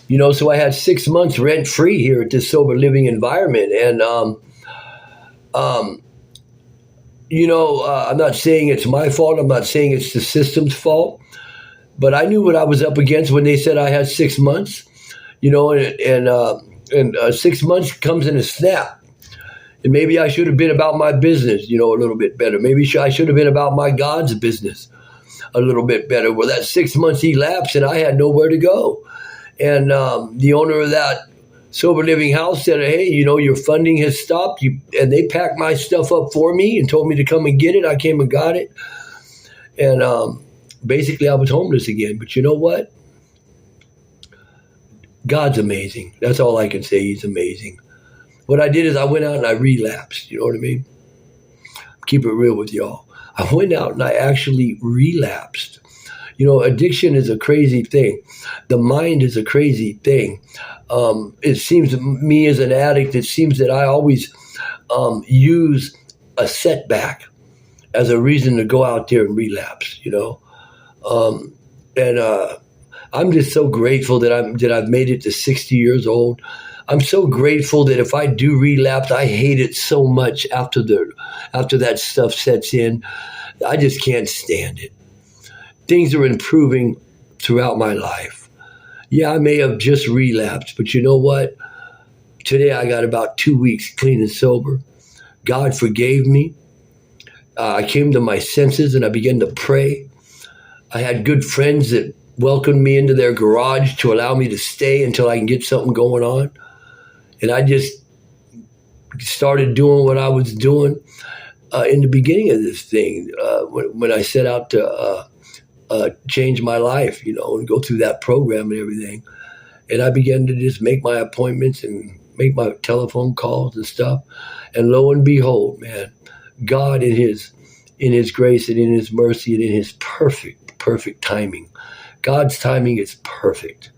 So I had 6 months rent free here at this sober living environment. And, um, I'm not saying it's my fault. I'm not saying it's the system's fault. But I knew what I was up against when they said I had 6 months, and 6 months comes in a snap. And maybe I should have been about my business, a little bit better. Maybe I should have been about my God's business a little bit better. Well, that 6 months elapsed and I had nowhere to go. And the owner of that sober living house said, hey, your funding has stopped. And they packed my stuff up for me and told me to come and get it. I came and got it. And basically I was homeless again. But you know what? God's amazing. That's all I can say. He's amazing. What I did is I went out and I relapsed. You know what I mean? Keep it real with y'all. I went out and I actually relapsed. Addiction is a crazy thing. The mind is a crazy thing. It seems to me as an addict, it seems that I always use a setback as a reason to go out there and relapse, and I'm just so grateful that I've made it to 60 years old. I'm so grateful that if I do relapse, I hate it so much after that stuff sets in. I just can't stand it. Things are improving throughout my life. Yeah, I may have just relapsed, but you know what? Today I got about 2 weeks clean and sober. God forgave me. I came to my senses and I began to pray. I had good friends that welcomed me into their garage to allow me to stay until I can get something going on. And I just started doing what I was doing in the beginning of this thing when I set out to change my life, and go through that program and everything. And I began to just make my appointments and make my telephone calls and stuff. And lo and behold, man, God in his grace and in his mercy and in his perfect timing. God's timing is perfect.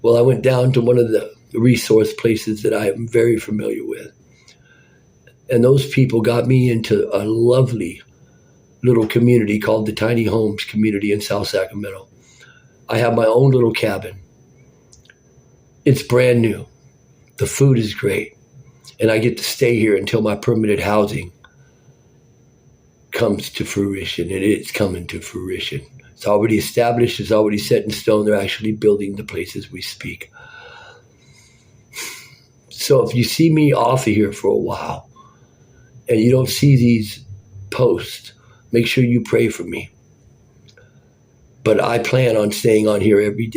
Well, I went down to one of the resource places that I am very familiar with. And those people got me into a lovely little community called the Tiny Homes community in South Sacramento. I have my own little cabin. It's brand new. The food is great. And I get to stay here until my permanent housing comes to fruition. And it's coming to fruition. It's already established. It's already set in stone. They're actually building the place as we speak. So if you see me off of here for a while and you don't see these posts, make sure you pray for me. But I plan on staying on here every day.